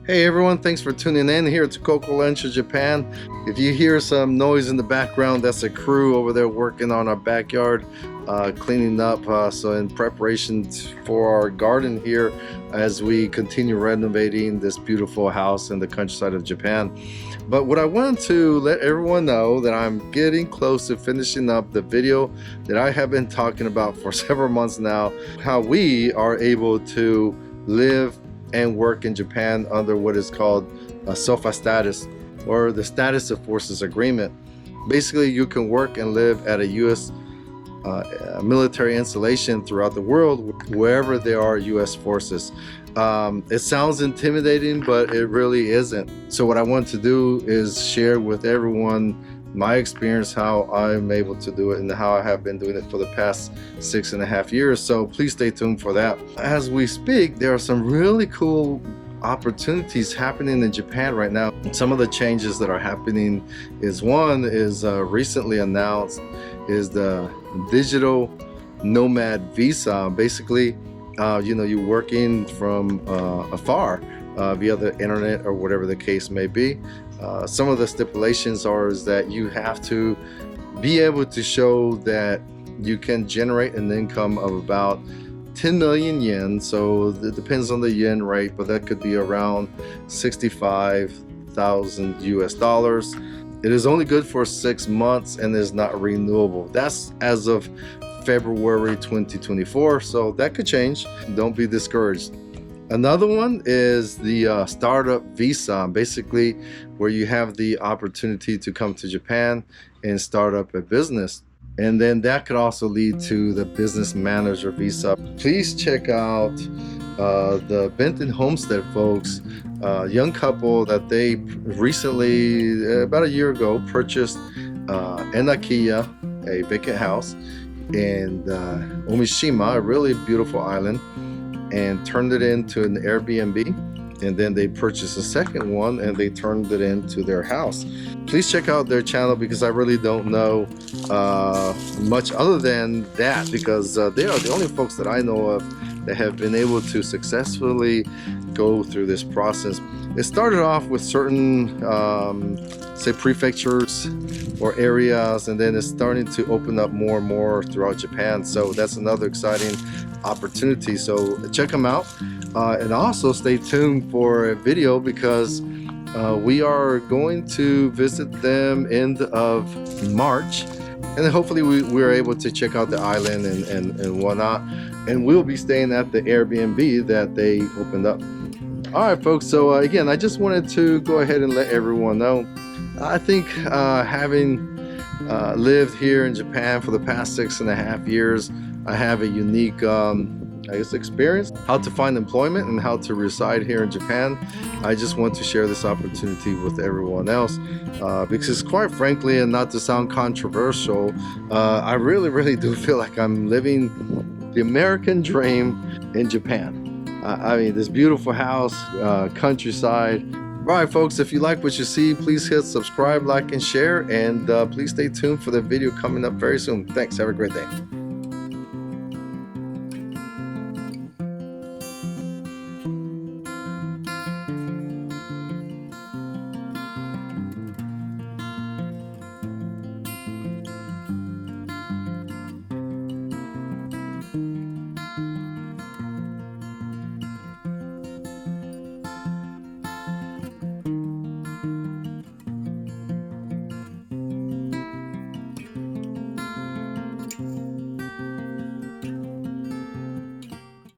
Hey everyone, thanks for tuning in here to Coco, Lencho, Japan. If you hear some noise in the background, that's a crew over there working on our backyard, cleaning up, so in preparation for our garden here as we continue renovating this beautiful house in the countryside of Japan. But what I wanted to let everyone know that I'm getting close to finishing up the video that I have been talking about for several months now, how we are able to live and work in Japan under what is called a SOFA status, or the status of forces agreement. Basically, you can work and live at a U.S. Military installation throughout the world, wherever there are U.S. forces. It sounds intimidating, but it really isn't. So what I want to do is share with everyone my experience, how I'm able to do it, and how I have been doing it for the past 6.5 years. So please stay tuned for that. As we speak, there are some really cool opportunities happening in Japan right now. Some of the changes that are happening is recently announced is the digital Nomad visa. Basically, you're working from afar via the internet or whatever the case may be. Some of the stipulations is that you have to be able to show that you can generate an income of about 10 million yen. So it depends on the yen rate, but that could be around 65,000 US dollars. It is only good for 6 months and is not renewable. That's as of February 2024, so that could change. Don't be discouraged. Another one is the startup visa, basically where you have the opportunity to come to Japan and start up a business. And then that could also lead to the business manager visa. Please check out the Benton Homestead folks, young couple that they recently, about a year ago, purchased an Akiya, a vacant house, in Omishima, a really beautiful island, and turned it into an Airbnb. And then they purchased a second one and they turned it into their house. Please check out their channel because I really don't know much other than that, because they are the only folks that I know of that have been able to successfully go through this process. It started off with certain say prefectures or areas, and then it's starting to open up more and more throughout Japan. So that's another exciting opportunity. So check them out, and also stay tuned for a video because we are going to visit them end of March, and then hopefully we're able to check out the island and whatnot, and we'll be staying at the Airbnb that they opened up. All right, folks, so again, I just wanted to go ahead and let everyone know. I think having lived here in Japan for the past 6.5 years, I have a unique experience how to find employment and how to reside here in Japan. I just want to share this opportunity with everyone else because quite frankly, and not to sound controversial, I really do feel like I'm living the American dream in Japan. I mean, this beautiful house, countryside. All right, folks, if you like what you see, please hit subscribe, like, and share, and please stay tuned for the video coming up very soon. Thanks. Have a great day.